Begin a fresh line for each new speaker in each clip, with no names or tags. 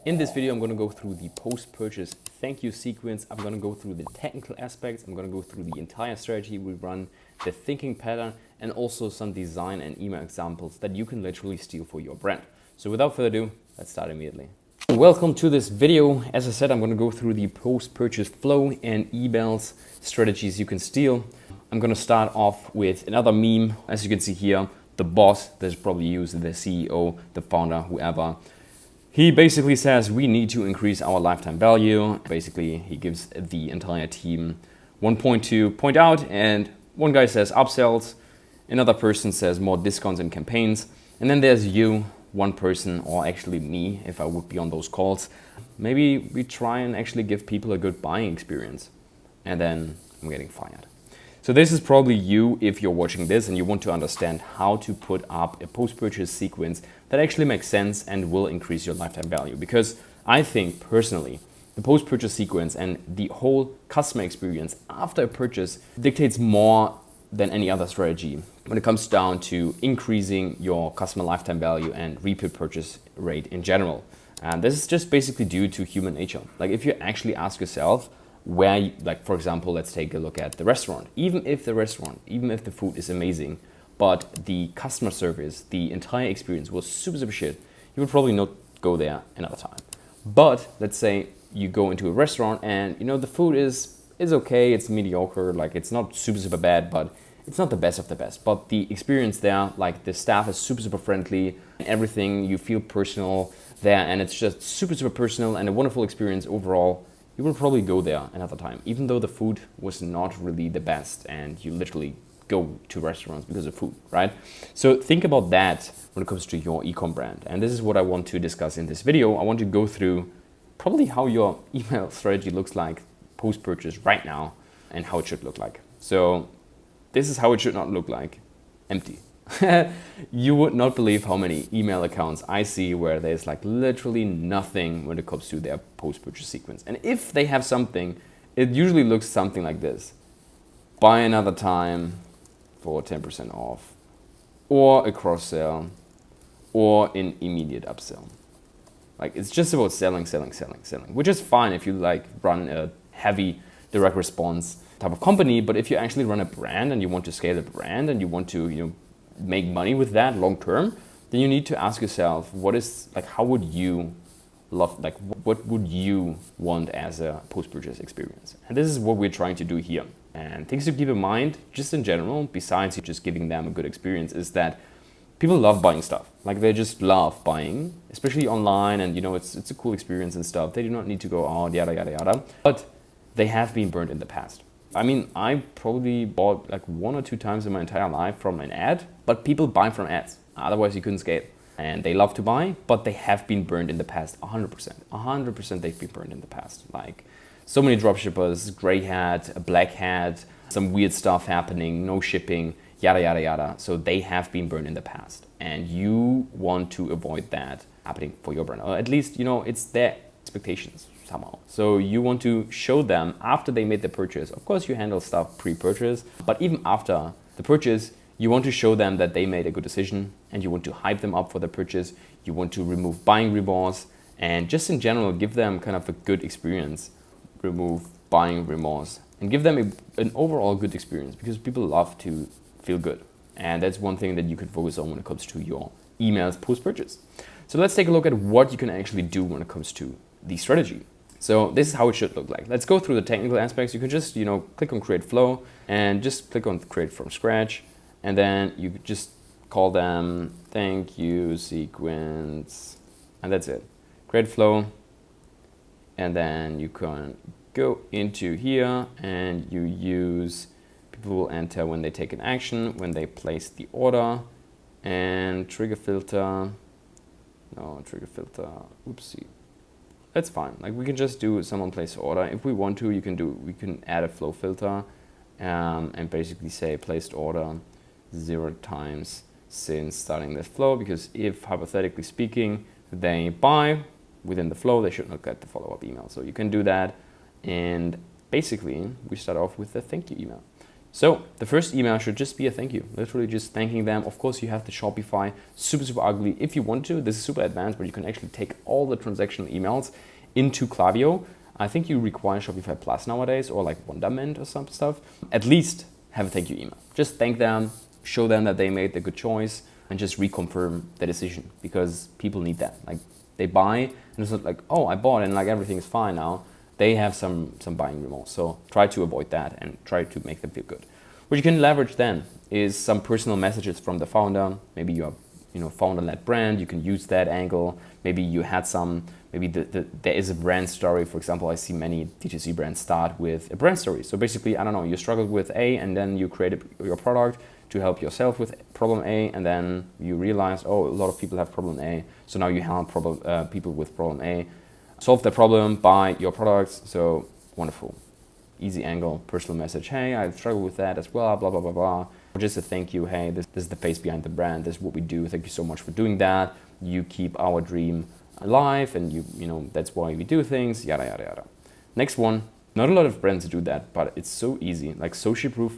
In this video, I'm going to go through the post-purchase thank you sequence. I'm going to go through the technical aspects. I'm going to go through the entire strategy we run, the thinking pattern, and also some design and email examples that you can literally steal for your brand. So without further ado, let's start immediately. Welcome to this video. As I said, I'm going to go through the post-purchase flow and emails strategies you can steal. I'm going to start off with another meme. As you can see here, the boss, that's probably used, the CEO, the founder, whoever. He basically says we need to increase our lifetime value. Basically, he gives the entire team 1 point to point out, and one guy says upsells, another person says more discounts and campaigns, and then there's you, one person, or actually me, if I would be on those calls. Maybe we try and actually give people a good buying experience, and then I'm getting fired. So this is probably you if you're watching this and you want to understand how to put up a post-purchase sequence that actually makes sense and will increase your lifetime value. Because I think personally, the post-purchase sequence and the whole customer experience after a purchase dictates more than any other strategy when it comes down to increasing your customer lifetime value and repeat purchase rate in general. And this is just basically due to human nature. Like if you actually ask yourself, where, like for example, let's take a look at the restaurant. Even if the food is amazing, but the customer service, the entire experience was super shit, you would probably not go there another time. But let's say you go into a restaurant and the food is okay, it's mediocre, like it's not super bad, but it's not the best of the best. But the experience there, like the staff is super friendly, everything, you feel personal there, and it's just super personal and a wonderful experience overall. You will probably go there another time, even though the food was not really the best and you literally go to restaurants because of food, right? So think about that when it comes to your e-com brand. And this is what I want to discuss in this video. I want to go through probably how your email strategy looks like post-purchase right now and how it should look like. So this is how it should not look like, empty. You would not believe how many email accounts I see where there's like literally nothing when it comes to their post-purchase sequence. And if they have something, it usually looks something like this. Buy another time for 10% off, or a cross-sell, or an immediate upsell. Like it's just about selling, which is fine if you like run a heavy direct response type of company. But if you actually run a brand and you want to scale a brand and you want to, make money with that long term, then you need to ask yourself, how would you what would you want as a post-purchase experience? And this is what we're trying to do here. And things to keep in mind, just in general, besides just giving them a good experience, is that people love buying stuff. Like they just love buying, especially online, and it's a cool experience and stuff. They do not need to go out, yada yada. But they have been burned in the past. I mean, I probably bought like 1 or 2 times in my entire life from an ad, but people buy from ads. Otherwise you couldn't scale. And they love to buy, but they have been burned in the past 100%. 100% they've been burned in the past. Like so many dropshippers, gray hat, a black hat, some weird stuff happening, no shipping, yada yada yada. So they have been burned in the past. And you want to avoid that happening for your brand. Or at least, it's their expectations somehow. So you want to show them after they made the purchase. Of course, you handle stuff pre-purchase, but even after the purchase, you want to show them that they made a good decision and you want to hype them up for the purchase. You want to remove buying remorse and just in general, give them kind of a good experience. Remove buying remorse and give them an overall good experience because people love to feel good. And that's one thing that you can focus on when it comes to your emails post-purchase. So let's take a look at what you can actually do when it comes to the strategy. So this is how it should look like. Let's go through the technical aspects. You can just, click on create flow and just click on create from scratch. And then you could just call them thank you sequence. And that's it. Create flow. And then you can go into here and you use, people will enter when they take an action, when they place the order, and trigger filter. No, trigger filter, oopsie. That's fine. Like we can just do someone place order. If we want to, we can add a flow filter and basically say placed order 0 times since starting the flow, because if hypothetically speaking, they buy within the flow, they should not get the follow-up email. So you can do that. And basically we start off with the thank you email. So the first email should just be a thank you, literally just thanking them. Of course, you have the Shopify, super, super ugly. If you want to, this is super advanced, but you can actually take all the transactional emails into Klaviyo. I think you require Shopify Plus nowadays, or like Wonderment or some stuff. At least have a thank you email. Just thank them, show them that they made the good choice, and just reconfirm the decision, because people need that. Like, they buy, and it's not like, oh, I bought and like everything is fine now. They have some buying remorse. So try to avoid that and try to make them feel good. What you can leverage then is some personal messages from the founder. Maybe you're founder-led brand, you can use that angle. Maybe you had there is a brand story. For example, I see many D2C brands start with a brand story. So basically, I don't know, you struggled with A and then you created your product to help yourself with problem A, and then you realized, oh, a lot of people have problem A. So now you help people with problem A solve the problem, buy your products. So wonderful. Easy angle, personal message. Hey, I struggle with that as well, blah, blah, blah, blah. Or just a thank you. Hey, this is the face behind the brand. This is what we do. Thank you so much for doing that. You keep our dream alive, and that's why we do things, yada, yada, yada. Next one, not a lot of brands do that, but it's so easy, like social proof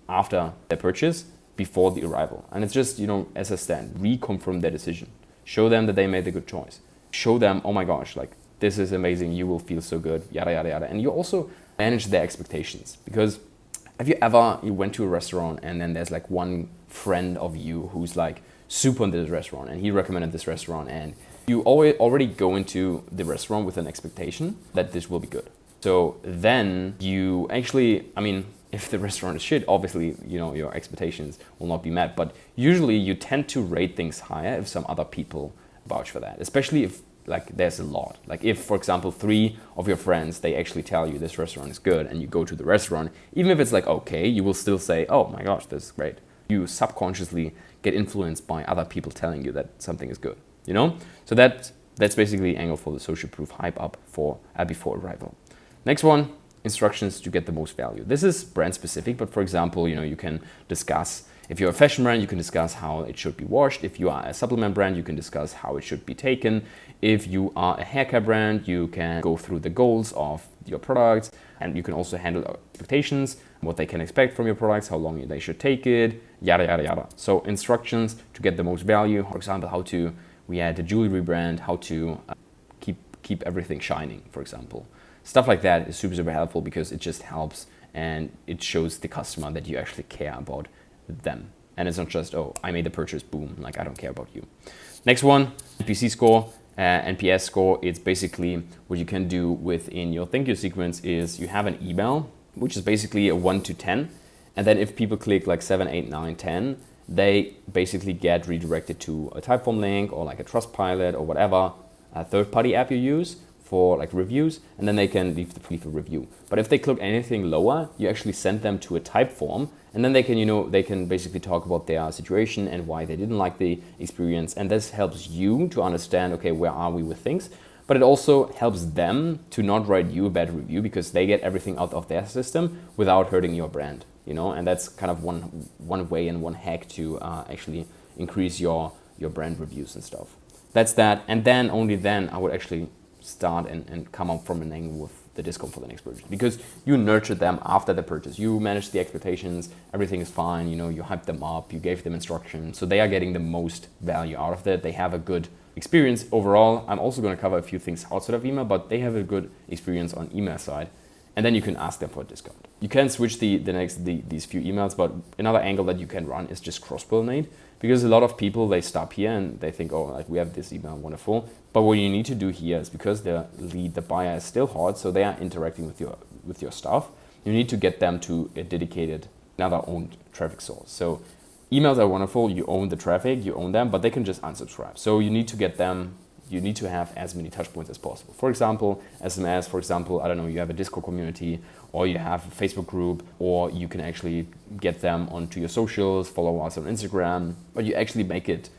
after the purchase, before the arrival. And it's just, as a stand, reconfirm their decision. Show them that they made a good choice. Show them, oh my gosh, like, this is amazing, you will feel so good, yada, yada, yada. And you also manage their expectations, because have you went to a restaurant and then there's like one friend of you who's like super into this restaurant and he recommended this restaurant, and you already go into the restaurant with an expectation that this will be good. So then you actually, if the restaurant is shit, obviously, your expectations will not be met, but usually you tend to rate things higher if some other people vouch for that, especially if like there's a lot. Like if, for example, 3 of your friends, they actually tell you this restaurant is good, and you go to the restaurant, even if it's like okay, you will still say, oh my gosh, this is great. You subconsciously get influenced by other people telling you that something is good, So that's basically angle for the social proof hype up before arrival. Next one, instructions to get the most value. This is brand specific, but for example, you can discuss, if you're a fashion brand, you can discuss how it should be washed. If you are a supplement brand, you can discuss how it should be taken. If you are a haircare brand, you can go through the goals of your products, and you can also handle expectations, what they can expect from your products, how long they should take it, yada, yada, yada. So instructions to get the most value. For example, we had a jewelry brand, how to keep everything shining, for example. Stuff like that is super, super helpful, because it just helps and it shows the customer that you actually care about them. And it's not just, oh, I made the purchase, boom, like I don't care about you. Next one, NPS score. It's basically what you can do within your thank you sequence is you have an email, which is basically a 1 to 10. And then if people click like 7, 8, 9, 10, they basically get redirected to a Typeform link or like a Trustpilot or whatever, a third-party app you use for like reviews, and then they can leave a review. But if they click anything lower, you actually send them to a Typeform, and then they can basically talk about their situation and why they didn't like the experience. And this helps you to understand, okay, where are we with things? But it also helps them to not write you a bad review, because they get everything out of their system without hurting your brand, And that's kind of one way and one hack to actually increase your brand reviews and stuff. That's that. And then only then I would actually start and come up from an angle with the discount for the next purchase, because you nurtured them after the purchase. You managed the expectations, everything is fine, you hyped them up, you gave them instructions, so they are getting the most value out of that. They have a good experience overall. I'm also going to cover a few things outside of email, but they have a good experience on email side, and then you can ask them for a discount. You can switch these few emails, but another angle that you can run is just cross-pollinate, because a lot of people, they stop here and they think, oh, like we have this email, wonderful. But what you need to do here is, because the buyer is still hot, so they are interacting with your stuff, you need to get them to a dedicated, another owned traffic source. So emails are wonderful, you own the traffic, you own them, but they can just unsubscribe. So you need to get them, you need to have as many touch points as possible. For example, SMS, for example, I don't know, you have a Discord community, or you have a Facebook group, or you can actually get them onto your socials, follow us on Instagram, but you actually make it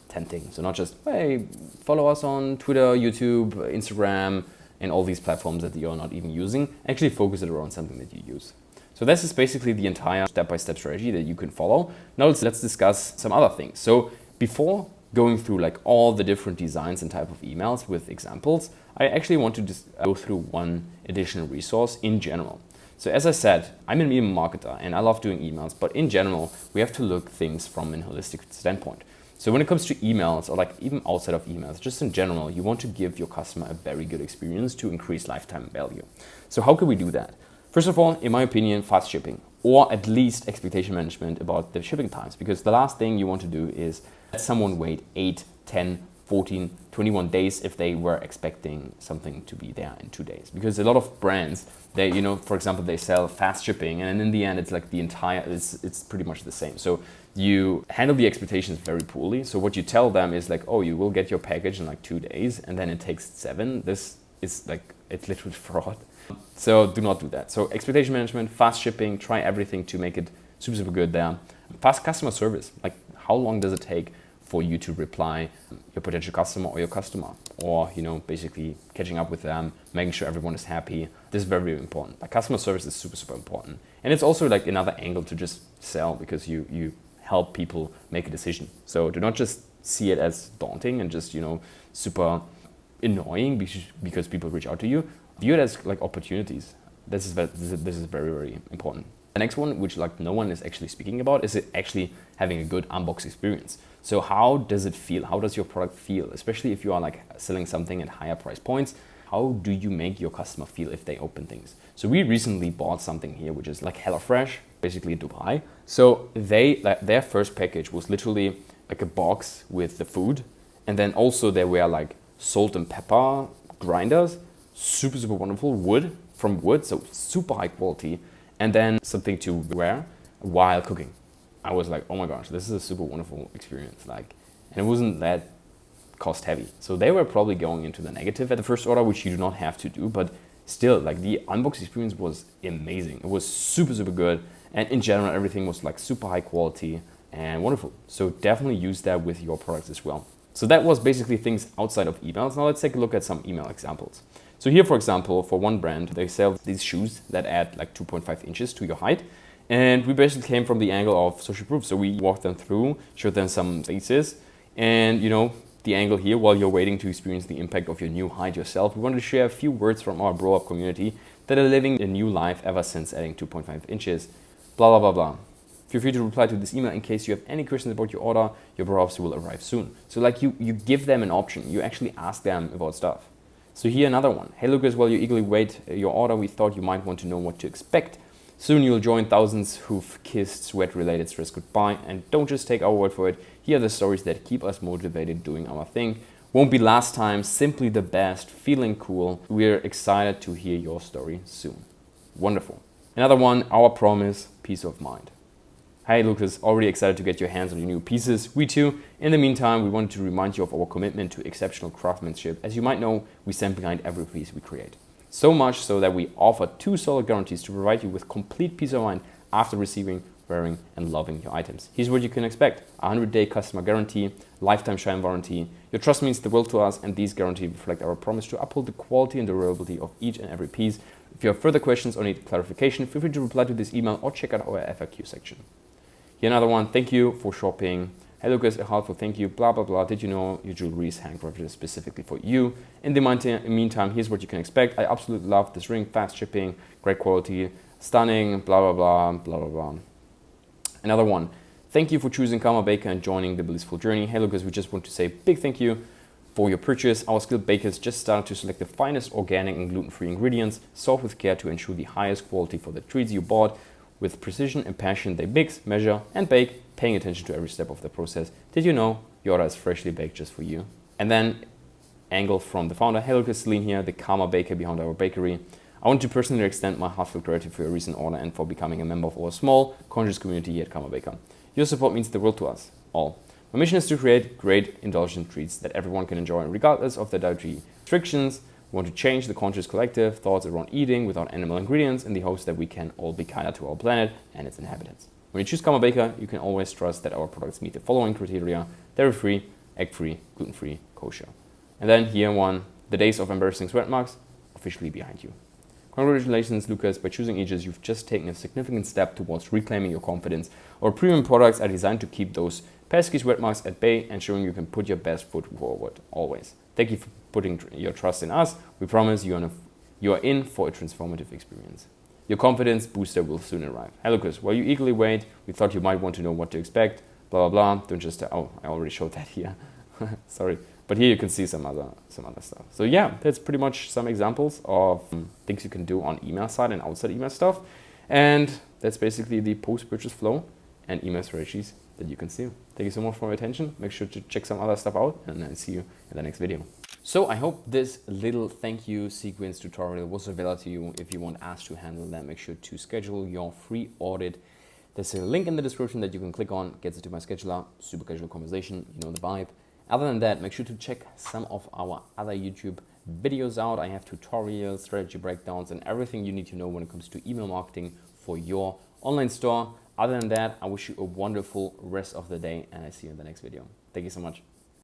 tempting. So not just, hey, follow us on Twitter, YouTube, Instagram, and all these platforms that you're not even using. Actually focus it around something that you use. So this is basically the entire step-by-step strategy that you can follow. Now let's discuss some other things. So before going through like all the different designs and type of emails with examples, I actually want to just go through one additional resource in general. So as I said, I'm an email marketer and I love doing emails, but in general, we have to look things from a holistic standpoint. So when it comes to emails, or like even outside of emails, just in general, you want to give your customer a very good experience to increase lifetime value. So how can we do that? First of all, in my opinion, fast shipping, or at least expectation management about the shipping times, because the last thing you want to do is let someone wait 8, 10, 14, 21 days if they were expecting something to be there in 2 days. Because a lot of brands, they, you know, for example, they sell fast shipping, and in the end, it's like the entire, it's pretty much the same. So you handle the expectations very poorly. So what you tell them is like, oh, you will get your package in like 2 days, and then it takes 7. This is like, it's literally fraud. So do not do that. So expectation management, fast shipping, try everything to make it super, super good there. Fast customer service, like how long does it take for you to reply your potential customer or your customer, or, you know, basically catching up with them, making sure everyone is happy. This is very, very important. Like customer service is super, super important. And it's also like another angle to just sell, because you help people make a decision. So do not just see it as daunting and just, you know, super annoying because people reach out to you. View it as like opportunities. This is very, very important. The next one, which like no one is actually speaking about, is it actually having a good unbox experience. So how does it feel? How does your product feel? Especially if you are like selling something at higher price points, how do you make your customer feel if they open things? So we recently bought something here, which is like HelloFresh, basically in Dubai. So their first package was literally like a box with the food. And then also there were like salt and pepper grinders, super, super wonderful, from wood, so super high quality. And then something to wear while cooking. I was like, oh my gosh, this is a super wonderful experience. Like, and it wasn't that cost heavy. So they were probably going into the negative at the first order, which you do not have to do, but still, like the unbox experience was amazing. It was super, super good. And in general, everything was like super high quality and wonderful. So definitely use that with your products as well. So that was basically things outside of emails. Now let's take a look at some email examples. So here, for example, for one brand, they sell these shoes that add like 2.5 inches to your height. And we basically came from the angle of social proof. So we walked them through, showed them some spaces, and, you know, the angle here, while you're waiting to experience the impact of your new height yourself, we wanted to share a few words from our bro-up community that are living a new life ever since adding 2.5 inches, blah, blah, blah, blah. Feel free to reply to this email in case you have any questions about your order. Your bro-ups will arrive soon. So like you give them an option. You actually ask them about stuff. So here another one. Hey Lucas, while you eagerly wait your order, we thought you might want to know what to expect. Soon you'll join thousands who've kissed sweat-related stress goodbye, and don't just take our word for it. Here are the stories that keep us motivated doing our thing. Won't be last time, simply the best, feeling cool. We're excited to hear your story soon. Wonderful. Another one, our promise, peace of mind. Hey Lucas, already excited to get your hands on your new pieces. We too. In the meantime, we wanted to remind you of our commitment to exceptional craftsmanship. As you might know, we stand behind every piece we create. So much so that we offer 2 solid guarantees to provide you with complete peace of mind after receiving, wearing, and loving your items. Here's what you can expect: a 100-day customer guarantee, lifetime shine warranty. Your trust means the world to us, and these guarantees reflect our promise to uphold the quality and durability of each and every piece. If you have further questions or need clarification, feel free to reply to this email or check out our FAQ section. Here another one. Thank you for shopping. Hey Lucas, a heartful thank you, blah, blah, blah. Did you know your jewelry is handcrafted specifically for you? In the meantime, here's what you can expect. I absolutely love this ring, fast shipping, great quality, stunning, blah, blah, blah, blah, blah, blah. Another one. Thank you for choosing Karma Baker and joining the blissful journey. Hey Lucas, we just want to say big thank you for your purchase. Our skilled bakers just started to select the finest organic and gluten-free ingredients, sourced with care to ensure the highest quality for the treats you bought. With precision and passion, they mix, measure, and bake, paying attention to every step of the process. Did you know your order is freshly baked just for you? And then, angle from the founder. Hey Lucas, Celine here, the Karma Baker behind our bakery. I want to personally extend my heartfelt gratitude for your recent order and for becoming a member of our small, conscious community here at Karma Baker. Your support means the world to us all. My mission is to create great, indulgent treats that everyone can enjoy regardless of their dietary restrictions. We want to change the conscious collective thoughts around eating without animal ingredients in the hopes that we can all be kinder to our planet and its inhabitants. When you choose Karma Baker, you can always trust that our products meet the following criteria: dairy-free, egg-free, gluten-free, kosher. And then here one, the days of embarrassing sweat marks officially behind you. Congratulations, Lucas. By choosing Aegis, you've just taken a significant step towards reclaiming your confidence. Our premium products are designed to keep those pesky sweat marks at bay, ensuring you can put your best foot forward, always. Thank you for putting your trust in us. We promise you are in for a transformative experience. your confidence booster will soon arrive. Hey Lucas, while you eagerly wait, we thought you might want to know what to expect, blah, blah, blah. Don't just, oh, I already showed that here. Sorry. But here you can see some other stuff. So yeah, that's pretty much some examples of things you can do on email side and outside email stuff. And that's basically the post-purchase flow and email strategies that you can see. Thank you so much for your attention. Make sure to check some other stuff out, and I'll see you in the next video. So I hope this little thank you sequence tutorial was of value to you. If you want us to handle that, make sure to schedule your free audit. There's a link in the description that you can click on, gets into my scheduler, super casual conversation, you know the vibe. Other than that, make sure to check some of our other YouTube videos out. I have tutorials, strategy breakdowns, and everything you need to know when it comes to email marketing for your online store. Other than that, I wish you a wonderful rest of the day, and I see you in the next video. Thank you so much.